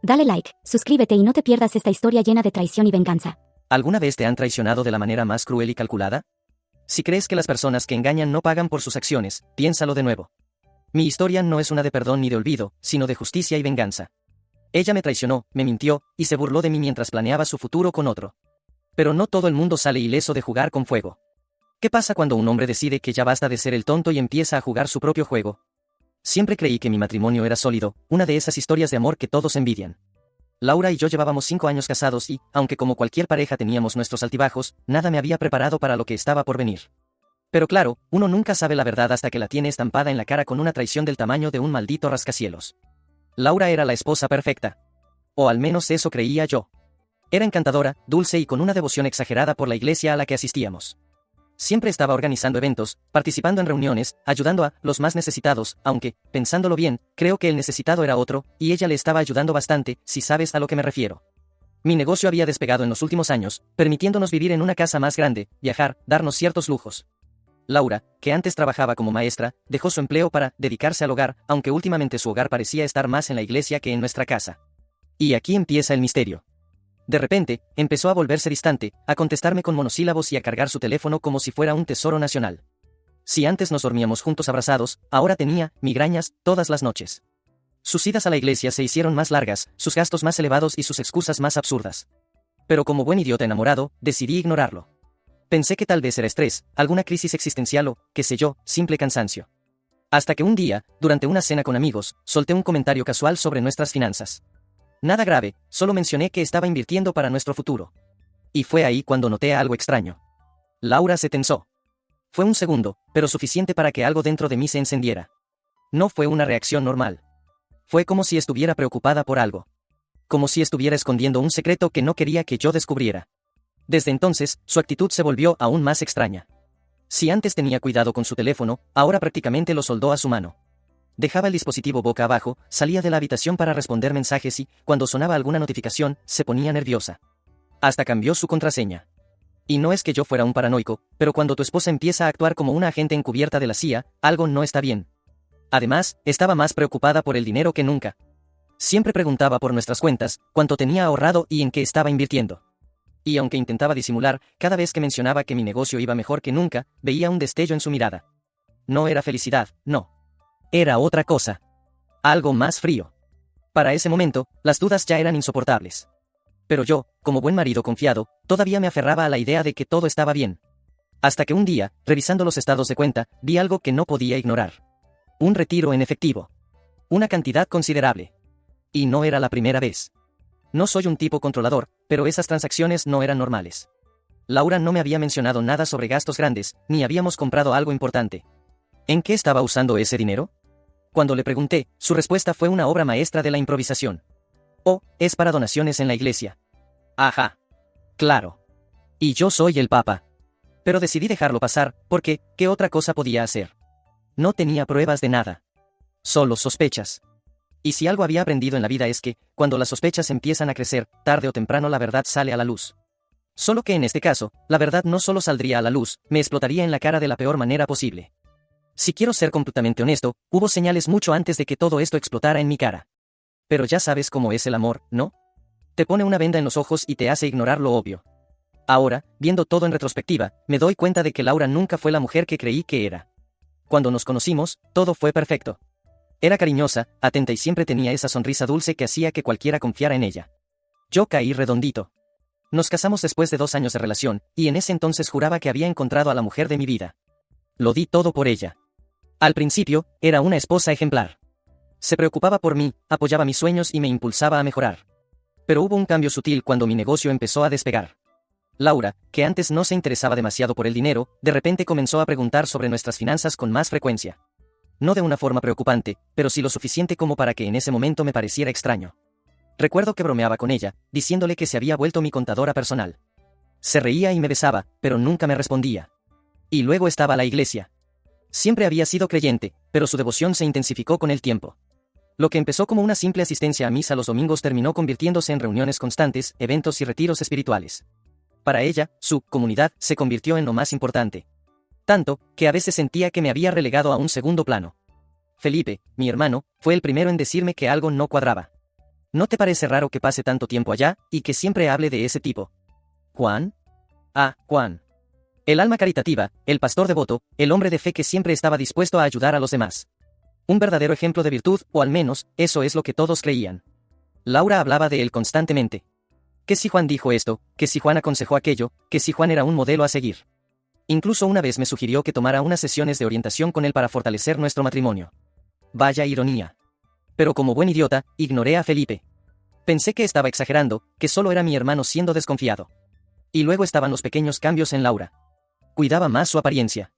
Dale like, suscríbete y no te pierdas esta historia llena de traición y venganza. ¿Alguna vez te han traicionado de la manera más cruel y calculada? Si crees que las personas que engañan no pagan por sus acciones, piénsalo de nuevo. Mi historia no es una de perdón ni de olvido, sino de justicia y venganza. Ella me traicionó, me mintió, y se burló de mí mientras planeaba su futuro con otro. Pero no todo el mundo sale ileso de jugar con fuego. ¿Qué pasa cuando un hombre decide que ya basta de ser el tonto y empieza a jugar su propio juego? Siempre creí que mi matrimonio era sólido, una de esas historias de amor que todos envidian. Laura y yo llevábamos 5 años casados y, aunque como cualquier pareja teníamos nuestros altibajos, nada me había preparado para lo que estaba por venir. Pero claro, uno nunca sabe la verdad hasta que la tiene estampada en la cara con una traición del tamaño de un maldito rascacielos. Laura era la esposa perfecta. O al menos eso creía yo. Era encantadora, dulce y con una devoción exagerada por la iglesia a la que asistíamos. Siempre estaba organizando eventos, participando en reuniones, ayudando a los más necesitados, aunque, pensándolo bien, creo que el necesitado era otro, y ella le estaba ayudando bastante, si sabes a lo que me refiero. Mi negocio había despegado en los últimos años, permitiéndonos vivir en una casa más grande, viajar, darnos ciertos lujos. Laura, que antes trabajaba como maestra, dejó su empleo para dedicarse al hogar, aunque últimamente su hogar parecía estar más en la iglesia que en nuestra casa. Y aquí empieza el misterio. De repente, empezó a volverse distante, a contestarme con monosílabos y a cargar su teléfono como si fuera un tesoro nacional. Si antes nos dormíamos juntos abrazados, ahora tenía migrañas todas las noches. Sus idas a la iglesia se hicieron más largas, sus gastos más elevados y sus excusas más absurdas. Pero como buen idiota enamorado, decidí ignorarlo. Pensé que tal vez era estrés, alguna crisis existencial o, qué sé yo, simple cansancio. Hasta que un día, durante una cena con amigos, solté un comentario casual sobre nuestras finanzas. Nada grave, solo mencioné que estaba invirtiendo para nuestro futuro. Y fue ahí cuando noté algo extraño. Laura se tensó. Fue un segundo, pero suficiente para que algo dentro de mí se encendiera. No fue una reacción normal. Fue como si estuviera preocupada por algo. Como si estuviera escondiendo un secreto que no quería que yo descubriera. Desde entonces, su actitud se volvió aún más extraña. Si antes tenía cuidado con su teléfono, ahora prácticamente lo soldó a su mano. Dejaba el dispositivo boca abajo, salía de la habitación para responder mensajes y, cuando sonaba alguna notificación, se ponía nerviosa. Hasta cambió su contraseña. Y no es que yo fuera un paranoico, pero cuando tu esposa empieza a actuar como una agente encubierta de la CIA, algo no está bien. Además, estaba más preocupada por el dinero que nunca. Siempre preguntaba por nuestras cuentas, cuánto tenía ahorrado y en qué estaba invirtiendo. Y aunque intentaba disimular, cada vez que mencionaba que mi negocio iba mejor que nunca, veía un destello en su mirada. No era felicidad, no. Era otra cosa. Algo más frío. Para ese momento, las dudas ya eran insoportables. Pero yo, como buen marido confiado, todavía me aferraba a la idea de que todo estaba bien. Hasta que un día, revisando los estados de cuenta, vi algo que no podía ignorar. Un retiro en efectivo. Una cantidad considerable. Y no era la primera vez. No soy un tipo controlador, pero esas transacciones no eran normales. Laura no me había mencionado nada sobre gastos grandes, ni habíamos comprado algo importante. ¿En qué estaba usando ese dinero? Cuando le pregunté, su respuesta fue una obra maestra de la improvisación. Oh, es para donaciones en la iglesia. Ajá. Claro. Y yo soy el Papa. Pero decidí dejarlo pasar, porque, ¿qué otra cosa podía hacer? No tenía pruebas de nada. Solo sospechas. Y si algo había aprendido en la vida es que, cuando las sospechas empiezan a crecer, tarde o temprano la verdad sale a la luz. Solo que en este caso, la verdad no solo saldría a la luz, me explotaría en la cara de la peor manera posible. Si quiero ser completamente honesto, hubo señales mucho antes de que todo esto explotara en mi cara. Pero ya sabes cómo es el amor, ¿no? Te pone una venda en los ojos y te hace ignorar lo obvio. Ahora, viendo todo en retrospectiva, me doy cuenta de que Laura nunca fue la mujer que creí que era. Cuando nos conocimos, todo fue perfecto. Era cariñosa, atenta y siempre tenía esa sonrisa dulce que hacía que cualquiera confiara en ella. Yo caí redondito. Nos casamos después de 2 años de relación, y en ese entonces juraba que había encontrado a la mujer de mi vida. Lo di todo por ella. Al principio, era una esposa ejemplar. Se preocupaba por mí, apoyaba mis sueños y me impulsaba a mejorar. Pero hubo un cambio sutil cuando mi negocio empezó a despegar. Laura, que antes no se interesaba demasiado por el dinero, de repente comenzó a preguntar sobre nuestras finanzas con más frecuencia. No de una forma preocupante, pero sí lo suficiente como para que en ese momento me pareciera extraño. Recuerdo que bromeaba con ella, diciéndole que se había vuelto mi contadora personal. Se reía y me besaba, pero nunca me respondía. Y luego estaba la iglesia. Siempre había sido creyente, pero su devoción se intensificó con el tiempo. Lo que empezó como una simple asistencia a misa los domingos terminó convirtiéndose en reuniones constantes, eventos y retiros espirituales. Para ella, su comunidad se convirtió en lo más importante. Tanto, que a veces sentía que me había relegado a un segundo plano. Felipe, mi hermano, fue el primero en decirme que algo no cuadraba. ¿No te parece raro que pase tanto tiempo allá, y que siempre hable de ese tipo? ¿Juan? Ah, Juan. El alma caritativa, el pastor devoto, el hombre de fe que siempre estaba dispuesto a ayudar a los demás. Un verdadero ejemplo de virtud, o al menos, eso es lo que todos creían. Laura hablaba de él constantemente. Que si Juan dijo esto, que si Juan aconsejó aquello, que si Juan era un modelo a seguir. Incluso una vez me sugirió que tomara unas sesiones de orientación con él para fortalecer nuestro matrimonio. Vaya ironía. Pero como buen idiota, ignoré a Felipe. Pensé que estaba exagerando, que solo era mi hermano siendo desconfiado. Y luego estaban los pequeños cambios en Laura. Cuidaba más su apariencia.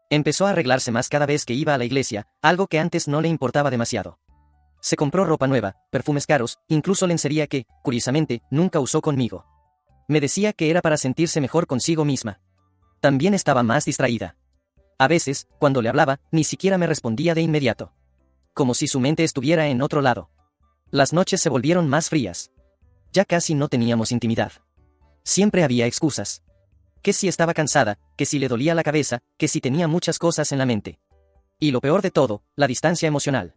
Empezó a arreglarse más cada vez que iba a la iglesia, algo que antes no le importaba demasiado. Se compró ropa nueva, perfumes caros, incluso lencería que, curiosamente, nunca usó conmigo. Me decía que era para sentirse mejor consigo misma. También estaba más distraída. A veces, cuando le hablaba, ni siquiera me respondía de inmediato. Como si su mente estuviera en otro lado. Las noches se volvieron más frías. Ya casi no teníamos intimidad. Siempre había excusas. Que si estaba cansada, que si le dolía la cabeza, que si tenía muchas cosas en la mente. Y lo peor de todo, la distancia emocional.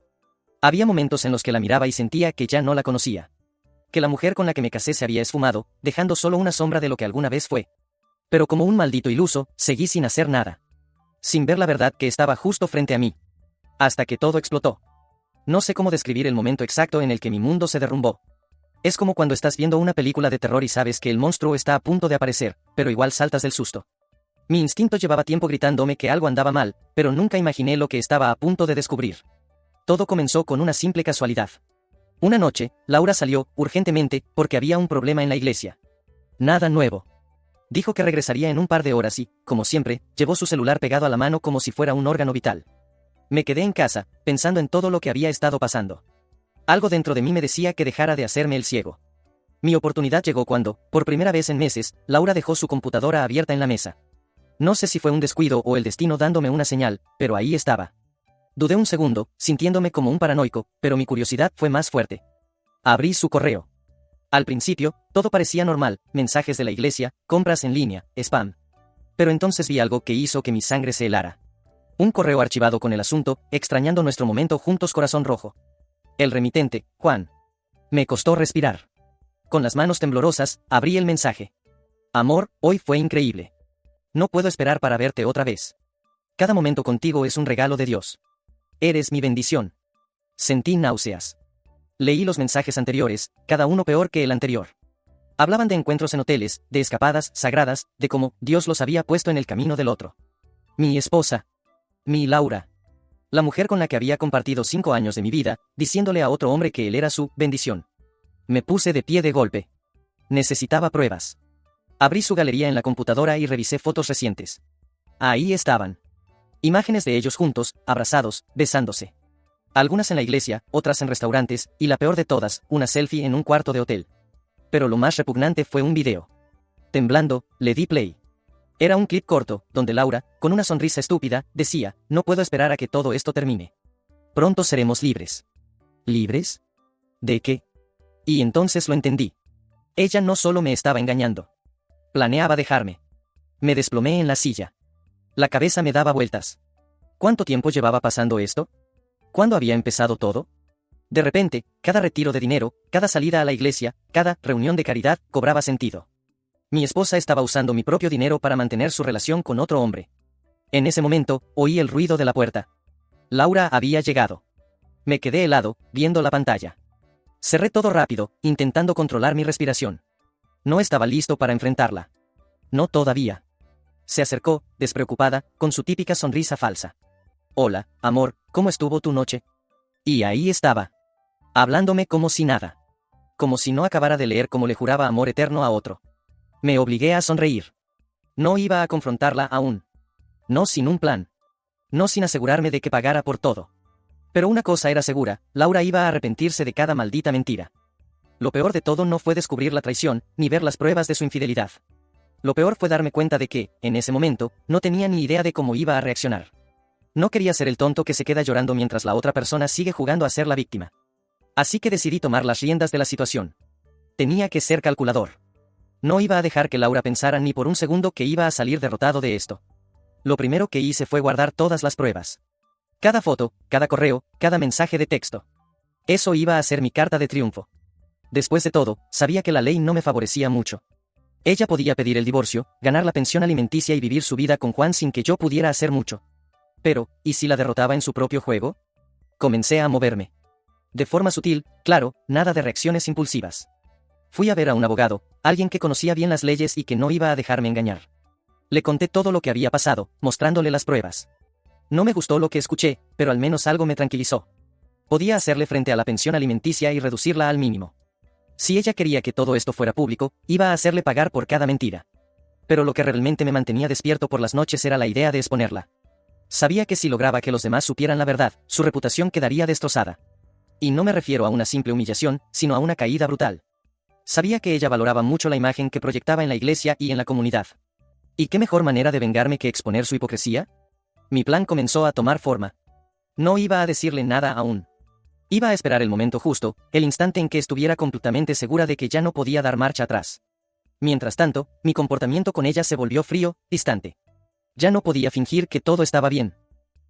Había momentos en los que la miraba y sentía que ya no la conocía. Que la mujer con la que me casé se había esfumado, dejando solo una sombra de lo que alguna vez fue. Pero como un maldito iluso, seguí sin hacer nada. Sin ver la verdad que estaba justo frente a mí. Hasta que todo explotó. No sé cómo describir el momento exacto en el que mi mundo se derrumbó. Es como cuando estás viendo una película de terror y sabes que el monstruo está a punto de aparecer, pero igual saltas del susto. Mi instinto llevaba tiempo gritándome que algo andaba mal, pero nunca imaginé lo que estaba a punto de descubrir. Todo comenzó con una simple casualidad. Una noche, Laura salió, urgentemente, porque había un problema en la iglesia. Nada nuevo. Dijo que regresaría en un par de horas y, como siempre, llevó su celular pegado a la mano como si fuera un órgano vital. Me quedé en casa, pensando en todo lo que había estado pasando. Algo dentro de mí me decía que dejara de hacerme el ciego. Mi oportunidad llegó cuando, por primera vez en meses, Laura dejó su computadora abierta en la mesa. No sé si fue un descuido o el destino dándome una señal, pero ahí estaba. Dudé un segundo, sintiéndome como un paranoico, pero mi curiosidad fue más fuerte. Abrí su correo. Al principio, todo parecía normal, mensajes de la iglesia, compras en línea, spam. Pero entonces vi algo que hizo que mi sangre se helara. Un correo archivado con el asunto, extrañando nuestro momento juntos corazón rojo. El remitente, Juan. Me costó respirar. Con las manos temblorosas, abrí el mensaje. Amor, hoy fue increíble. No puedo esperar para verte otra vez. Cada momento contigo es un regalo de Dios. Eres mi bendición. Sentí náuseas. Leí los mensajes anteriores, cada uno peor que el anterior. Hablaban de encuentros en hoteles, de escapadas sagradas, de cómo Dios los había puesto en el camino del otro. Mi esposa. Mi Laura. La mujer con la que había compartido 5 años de mi vida, diciéndole a otro hombre que él era su bendición. Me puse de pie de golpe. Necesitaba pruebas. Abrí su galería en la computadora y revisé fotos recientes. Ahí estaban. Imágenes de ellos juntos, abrazados, besándose. Algunas en la iglesia, otras en restaurantes, y la peor de todas, una selfie en un cuarto de hotel. Pero lo más repugnante fue un video. Temblando, le di play. Era un clip corto, donde Laura, con una sonrisa estúpida, decía, no puedo esperar a que todo esto termine. Pronto seremos libres. ¿Libres? ¿De qué? Y entonces lo entendí. Ella no solo me estaba engañando. Planeaba dejarme. Me desplomé en la silla. La cabeza me daba vueltas. ¿Cuánto tiempo llevaba pasando esto? ¿Cuándo había empezado todo? De repente, cada retiro de dinero, cada salida a la iglesia, cada reunión de caridad, cobraba sentido. Mi esposa estaba usando mi propio dinero para mantener su relación con otro hombre. En ese momento, oí el ruido de la puerta. Laura había llegado. Me quedé helado, viendo la pantalla. Cerré todo rápido, intentando controlar mi respiración. No estaba listo para enfrentarla. No todavía. Se acercó, despreocupada, con su típica sonrisa falsa. Hola, amor, ¿cómo estuvo tu noche? Y ahí estaba. Hablándome como si nada. Como si no acabara de leer cómo le juraba amor eterno a otro. Me obligué a sonreír. No iba a confrontarla aún. No sin un plan. No sin asegurarme de que pagara por todo. Pero una cosa era segura, Laura iba a arrepentirse de cada maldita mentira. Lo peor de todo no fue descubrir la traición, ni ver las pruebas de su infidelidad. Lo peor fue darme cuenta de que, en ese momento, no tenía ni idea de cómo iba a reaccionar. No quería ser el tonto que se queda llorando mientras la otra persona sigue jugando a ser la víctima. Así que decidí tomar las riendas de la situación. Tenía que ser calculador. No iba a dejar que Laura pensara ni por un segundo que iba a salir derrotado de esto. Lo primero que hice fue guardar todas las pruebas. Cada foto, cada correo, cada mensaje de texto. Eso iba a ser mi carta de triunfo. Después de todo, sabía que la ley no me favorecía mucho. Ella podía pedir el divorcio, ganar la pensión alimenticia y vivir su vida con Juan sin que yo pudiera hacer mucho. Pero, ¿y si la derrotaba en su propio juego? Comencé a moverme. De forma sutil, claro, nada de reacciones impulsivas. Fui a ver a un abogado, alguien que conocía bien las leyes y que no iba a dejarme engañar. Le conté todo lo que había pasado, mostrándole las pruebas. No me gustó lo que escuché, pero al menos algo me tranquilizó. Podía hacerle frente a la pensión alimenticia y reducirla al mínimo. Si ella quería que todo esto fuera público, iba a hacerle pagar por cada mentira. Pero lo que realmente me mantenía despierto por las noches era la idea de exponerla. Sabía que si lograba que los demás supieran la verdad, su reputación quedaría destrozada. Y no me refiero a una simple humillación, sino a una caída brutal. Sabía que ella valoraba mucho la imagen que proyectaba en la iglesia y en la comunidad. ¿Y qué mejor manera de vengarme que exponer su hipocresía? Mi plan comenzó a tomar forma. No iba a decirle nada aún. Iba a esperar el momento justo, el instante en que estuviera completamente segura de que ya no podía dar marcha atrás. Mientras tanto, mi comportamiento con ella se volvió frío, distante. Ya no podía fingir que todo estaba bien.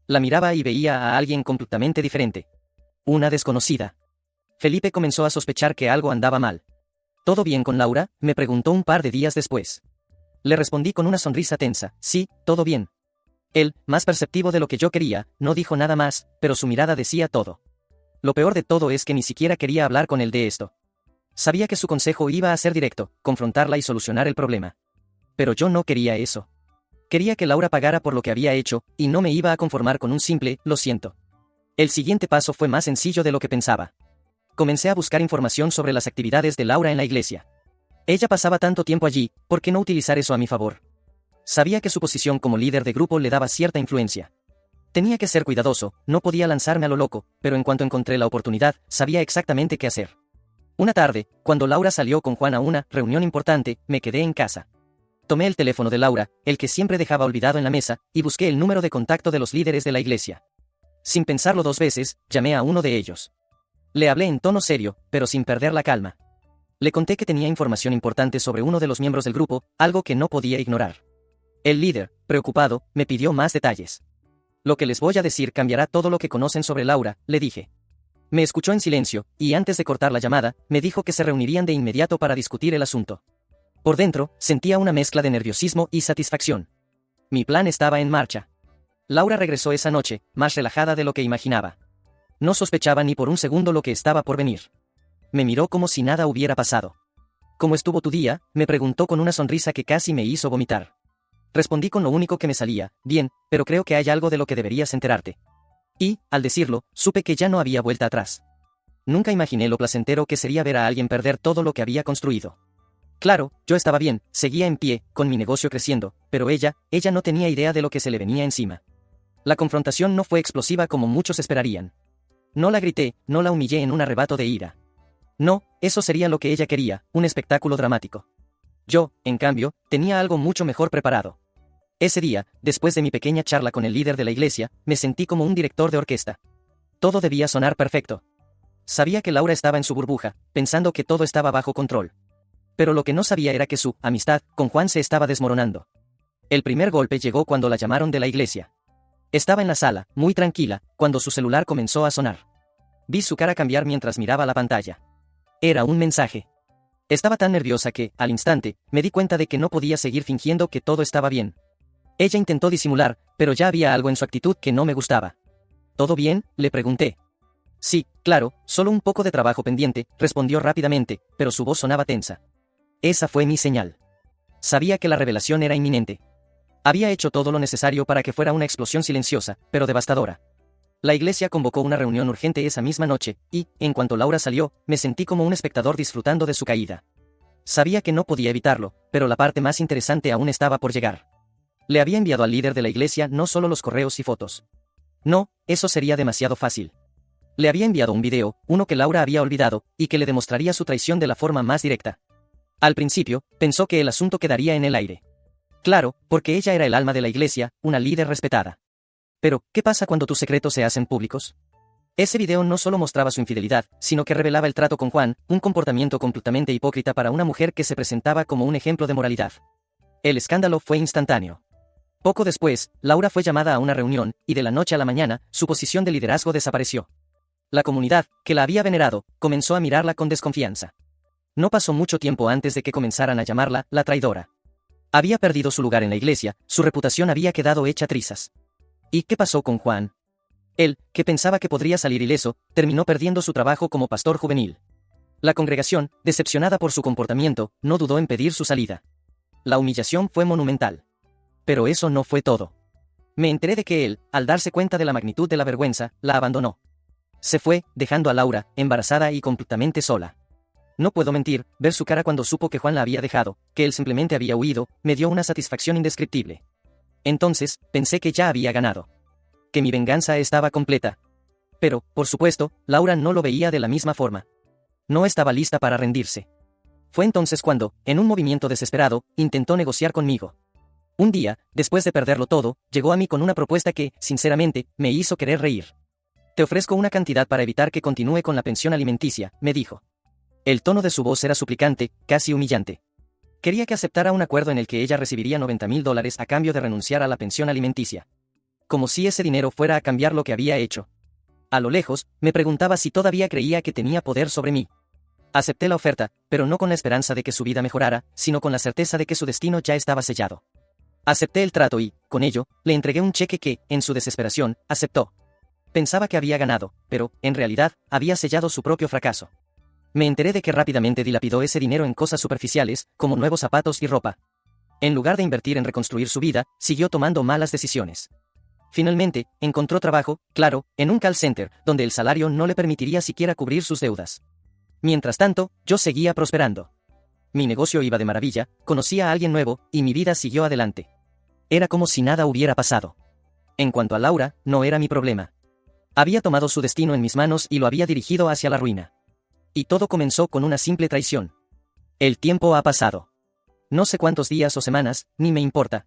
La miraba y veía a alguien completamente diferente. Una desconocida. Felipe comenzó a sospechar que algo andaba mal. ¿Todo bien con Laura?, me preguntó un par de días después. Le respondí con una sonrisa tensa, sí, todo bien. Él, más perceptivo de lo que yo quería, no dijo nada más, pero su mirada decía todo. Lo peor de todo es que ni siquiera quería hablar con él de esto. Sabía que su consejo iba a ser directo, confrontarla y solucionar el problema. Pero yo no quería eso. Quería que Laura pagara por lo que había hecho, y no me iba a conformar con un simple, lo siento. El siguiente paso fue más sencillo de lo que pensaba. Comencé a buscar información sobre las actividades de Laura en la iglesia. Ella pasaba tanto tiempo allí, ¿por qué no utilizar eso a mi favor? Sabía que su posición como líder de grupo le daba cierta influencia. Tenía que ser cuidadoso, no podía lanzarme a lo loco, pero en cuanto encontré la oportunidad, sabía exactamente qué hacer. Una tarde, cuando Laura salió con Juan a una reunión importante, me quedé en casa. Tomé el teléfono de Laura, el que siempre dejaba olvidado en la mesa, y busqué el número de contacto de los líderes de la iglesia. Sin pensarlo dos veces, llamé a uno de ellos. Le hablé en tono serio, pero sin perder la calma. Le conté que tenía información importante sobre uno de los miembros del grupo, algo que no podía ignorar. El líder, preocupado, me pidió más detalles. Lo que les voy a decir cambiará todo lo que conocen sobre Laura, le dije. Me escuchó en silencio, y antes de cortar la llamada, me dijo que se reunirían de inmediato para discutir el asunto. Por dentro, sentía una mezcla de nerviosismo y satisfacción. Mi plan estaba en marcha. Laura regresó esa noche, más relajada de lo que imaginaba. No sospechaba ni por un segundo lo que estaba por venir. Me miró como si nada hubiera pasado. ¿Cómo estuvo tu día?, me preguntó con una sonrisa que casi me hizo vomitar. Respondí con lo único que me salía, bien, pero creo que hay algo de lo que deberías enterarte. Y, al decirlo, supe que ya no había vuelta atrás. Nunca imaginé lo placentero que sería ver a alguien perder todo lo que había construido. Claro, yo estaba bien, seguía en pie, con mi negocio creciendo, pero ella no tenía idea de lo que se le venía encima. La confrontación no fue explosiva como muchos esperarían. No la grité, no la humillé en un arrebato de ira. No, eso sería lo que ella quería, un espectáculo dramático. Yo, en cambio, tenía algo mucho mejor preparado. Ese día, después de mi pequeña charla con el líder de la iglesia, me sentí como un director de orquesta. Todo debía sonar perfecto. Sabía que Laura estaba en su burbuja, pensando que todo estaba bajo control. Pero lo que no sabía era que su amistad con Juan se estaba desmoronando. El primer golpe llegó cuando la llamaron de la iglesia. Estaba en la sala, muy tranquila, cuando su celular comenzó a sonar. Vi su cara cambiar mientras miraba la pantalla. Era un mensaje. Estaba tan nerviosa que, al instante, me di cuenta de que no podía seguir fingiendo que todo estaba bien. Ella intentó disimular, pero ya había algo en su actitud que no me gustaba. ¿Todo bien?, le pregunté. Sí, claro, solo un poco de trabajo pendiente, respondió rápidamente, pero su voz sonaba tensa. Esa fue mi señal. Sabía que la revelación era inminente. Había hecho todo lo necesario para que fuera una explosión silenciosa, pero devastadora. La iglesia convocó una reunión urgente esa misma noche, y, en cuanto Laura salió, me sentí como un espectador disfrutando de su caída. Sabía que no podía evitarlo, pero la parte más interesante aún estaba por llegar. Le había enviado al líder de la iglesia no solo los correos y fotos. No, eso sería demasiado fácil. Le había enviado un video, uno que Laura había olvidado, y que le demostraría su traición de la forma más directa. Al principio, pensó que el asunto quedaría en el aire. Claro, porque ella era el alma de la iglesia, una líder respetada. Pero, ¿qué pasa cuando tus secretos se hacen públicos? Ese video no solo mostraba su infidelidad, sino que revelaba el trato con Juan, un comportamiento completamente hipócrita para una mujer que se presentaba como un ejemplo de moralidad. El escándalo fue instantáneo. Poco después, Laura fue llamada a una reunión, y de la noche a la mañana, su posición de liderazgo desapareció. La comunidad, que la había venerado, comenzó a mirarla con desconfianza. No pasó mucho tiempo antes de que comenzaran a llamarla la traidora. Había perdido su lugar en la iglesia, su reputación había quedado hecha trizas. ¿Y qué pasó con Juan? Él, que pensaba que podría salir ileso, terminó perdiendo su trabajo como pastor juvenil. La congregación, decepcionada por su comportamiento, no dudó en pedir su salida. La humillación fue monumental. Pero eso no fue todo. Me enteré de que él, al darse cuenta de la magnitud de la vergüenza, la abandonó. Se fue, dejando a Laura, embarazada y completamente sola. No puedo mentir, ver su cara cuando supo que Juan la había dejado, que él simplemente había huido, me dio una satisfacción indescriptible. Entonces, pensé que ya había ganado. Que mi venganza estaba completa. Pero, por supuesto, Laura no lo veía de la misma forma. No estaba lista para rendirse. Fue entonces cuando, en un movimiento desesperado, intentó negociar conmigo. Un día, después de perderlo todo, llegó a mí con una propuesta que, sinceramente, me hizo querer reír. Te ofrezco una cantidad para evitar que continúe con la pensión alimenticia, me dijo. El tono de su voz era suplicante, casi humillante. Quería que aceptara un acuerdo en el que ella recibiría $90,000 a cambio de renunciar a la pensión alimenticia. Como si ese dinero fuera a cambiar lo que había hecho. A lo lejos, me preguntaba si todavía creía que tenía poder sobre mí. Acepté la oferta, pero no con la esperanza de que su vida mejorara, sino con la certeza de que su destino ya estaba sellado. Acepté el trato y, con ello, le entregué un cheque que, en su desesperación, aceptó. Pensaba que había ganado, pero, en realidad, había sellado su propio fracaso. Me enteré de que rápidamente dilapidó ese dinero en cosas superficiales, como nuevos zapatos y ropa. En lugar de invertir en reconstruir su vida, siguió tomando malas decisiones. Finalmente, encontró trabajo, claro, en un call center, donde el salario no le permitiría siquiera cubrir sus deudas. Mientras tanto, yo seguía prosperando. Mi negocio iba de maravilla, conocía a alguien nuevo, y mi vida siguió adelante. Era como si nada hubiera pasado. En cuanto a Laura, no era mi problema. Había tomado su destino en mis manos y lo había dirigido hacia la ruina. Y todo comenzó con una simple traición. El tiempo ha pasado. No sé cuántos días o semanas, ni me importa.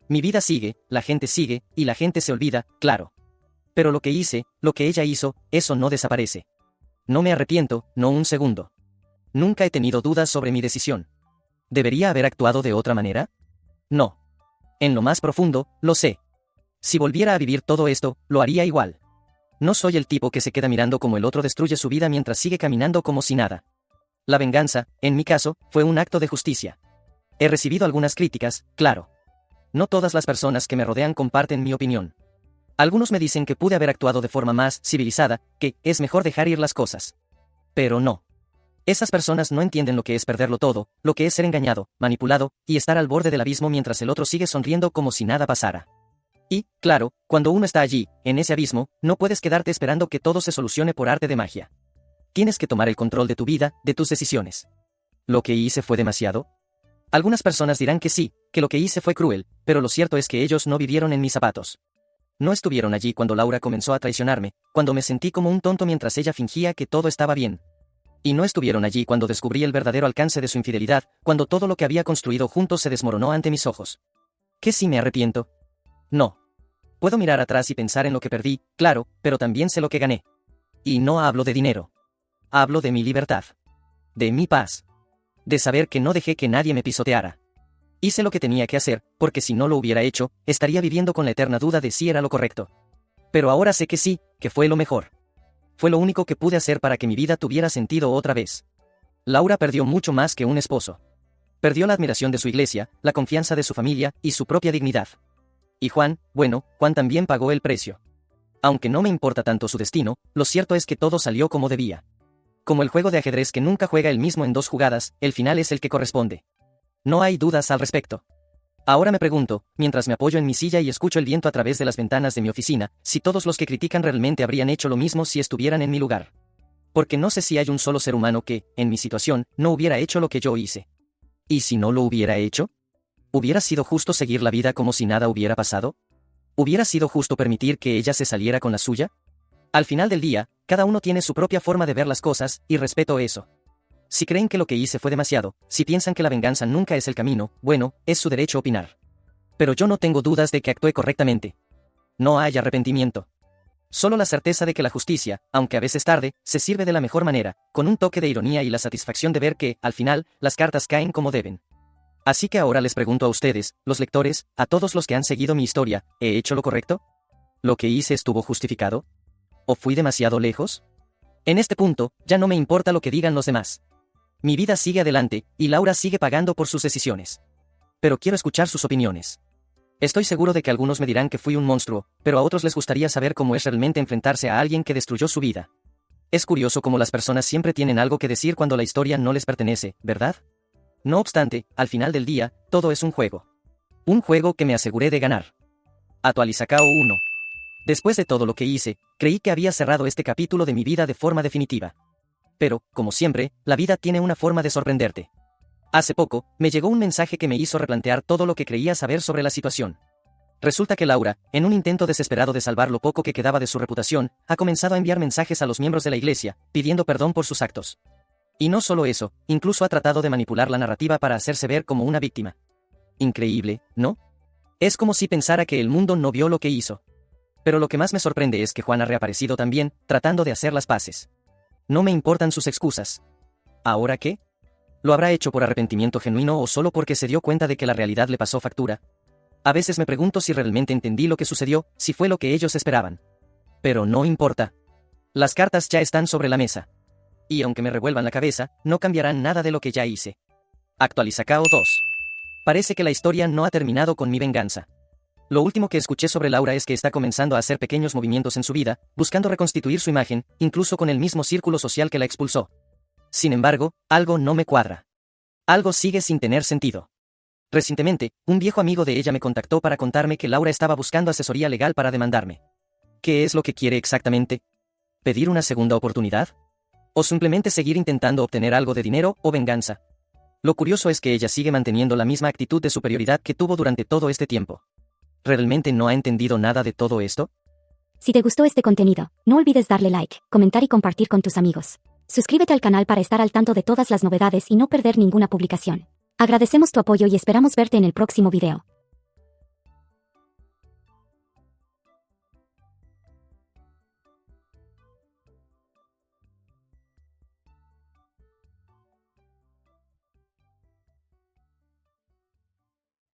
Mi vida sigue, la gente sigue, y la gente se olvida, claro. Pero lo que hice, lo que ella hizo, eso no desaparece. No me arrepiento, no un segundo. Nunca he tenido dudas sobre mi decisión. ¿Debería haber actuado de otra manera? No. En lo más profundo, lo sé. Si volviera a vivir todo esto, lo haría igual. No soy el tipo que se queda mirando como el otro destruye su vida mientras sigue caminando como si nada. La venganza, en mi caso, fue un acto de justicia. He recibido algunas críticas, claro. No todas las personas que me rodean comparten mi opinión. Algunos me dicen que pude haber actuado de forma más civilizada, que es mejor dejar ir las cosas. Pero no. Esas personas no entienden lo que es perderlo todo, lo que es ser engañado, manipulado, y estar al borde del abismo mientras el otro sigue sonriendo como si nada pasara. Y, claro, cuando uno está allí, en ese abismo, no puedes quedarte esperando que todo se solucione por arte de magia. Tienes que tomar el control de tu vida, de tus decisiones. ¿Lo que hice fue demasiado? Algunas personas dirán que sí, que lo que hice fue cruel, pero lo cierto es que ellos no vivieron en mis zapatos. No estuvieron allí cuando Laura comenzó a traicionarme, cuando me sentí como un tonto mientras ella fingía que todo estaba bien. Y no estuvieron allí cuando descubrí el verdadero alcance de su infidelidad, cuando todo lo que había construido juntos se desmoronó ante mis ojos. ¿Qué si me arrepiento? No. Puedo mirar atrás y pensar en lo que perdí, claro, pero también sé lo que gané. Y no hablo de dinero. Hablo de mi libertad. De mi paz. De saber que no dejé que nadie me pisoteara. Hice lo que tenía que hacer, porque si no lo hubiera hecho, estaría viviendo con la eterna duda de si era lo correcto. Pero ahora sé que sí, que fue lo mejor. Fue lo único que pude hacer para que mi vida tuviera sentido otra vez. Laura perdió mucho más que un esposo. Perdió la admiración de su iglesia, la confianza de su familia, y su propia dignidad. Y Juan, bueno, Juan también pagó el precio. Aunque no me importa tanto su destino, lo cierto es que todo salió como debía. Como el juego de ajedrez que nunca juega el mismo en 2 jugadas, el final es el que corresponde. No hay dudas al respecto. Ahora me pregunto, mientras me apoyo en mi silla y escucho el viento a través de las ventanas de mi oficina, si todos los que critican realmente habrían hecho lo mismo si estuvieran en mi lugar. Porque no sé si hay un solo ser humano que, en mi situación, no hubiera hecho lo que yo hice. ¿Y si no lo hubiera hecho? ¿Hubiera sido justo seguir la vida como si nada hubiera pasado? ¿Hubiera sido justo permitir que ella se saliera con la suya? Al final del día, cada uno tiene su propia forma de ver las cosas, y respeto eso. Si creen que lo que hice fue demasiado, si piensan que la venganza nunca es el camino, bueno, es su derecho a opinar. Pero yo no tengo dudas de que actué correctamente. No hay arrepentimiento. Solo la certeza de que la justicia, aunque a veces tarde, se sirve de la mejor manera, con un toque de ironía y la satisfacción de ver que, al final, las cartas caen como deben. Así que ahora les pregunto a ustedes, los lectores, a todos los que han seguido mi historia, ¿he hecho lo correcto? ¿Lo que hice estuvo justificado? ¿O fui demasiado lejos? En este punto, ya no me importa lo que digan los demás. Mi vida sigue adelante, y Laura sigue pagando por sus decisiones. Pero quiero escuchar sus opiniones. Estoy seguro de que algunos me dirán que fui un monstruo, pero a otros les gustaría saber cómo es realmente enfrentarse a alguien que destruyó su vida. Es curioso cómo las personas siempre tienen algo que decir cuando la historia no les pertenece, ¿verdad? No obstante, al final del día, todo es un juego. Un juego que me aseguré de ganar. Atualizakao 1. Después de todo lo que hice, creí que había cerrado este capítulo de mi vida de forma definitiva. Pero, como siempre, la vida tiene una forma de sorprenderte. Hace poco, me llegó un mensaje que me hizo replantear todo lo que creía saber sobre la situación. Resulta que Laura, en un intento desesperado de salvar lo poco que quedaba de su reputación, ha comenzado a enviar mensajes a los miembros de la iglesia, pidiendo perdón por sus actos. Y no solo eso, incluso ha tratado de manipular la narrativa para hacerse ver como una víctima. Increíble, ¿no? Es como si pensara que el mundo no vio lo que hizo. Pero lo que más me sorprende es que Juan ha reaparecido también, tratando de hacer las paces. No me importan sus excusas. ¿Ahora qué? ¿Lo habrá hecho por arrepentimiento genuino o solo porque se dio cuenta de que la realidad le pasó factura? A veces me pregunto si realmente entendí lo que sucedió, si fue lo que ellos esperaban. Pero no importa. Las cartas ya están sobre la mesa. Y aunque me revuelvan la cabeza, no cambiarán nada de lo que ya hice. Actualizakao 2. Parece que la historia no ha terminado con mi venganza. Lo último que escuché sobre Laura es que está comenzando a hacer pequeños movimientos en su vida, buscando reconstituir su imagen, incluso con el mismo círculo social que la expulsó. Sin embargo, algo no me cuadra. Algo sigue sin tener sentido. Recientemente, un viejo amigo de ella me contactó para contarme que Laura estaba buscando asesoría legal para demandarme. ¿Qué es lo que quiere exactamente? ¿Pedir una segunda oportunidad? ¿O simplemente seguir intentando obtener algo de dinero o venganza? Lo curioso es que ella sigue manteniendo la misma actitud de superioridad que tuvo durante todo este tiempo. ¿Realmente no ha entendido nada de todo esto? Si te gustó este contenido, no olvides darle like, comentar y compartir con tus amigos. Suscríbete al canal para estar al tanto de todas las novedades y no perder ninguna publicación. Agradecemos tu apoyo y esperamos verte en el próximo video.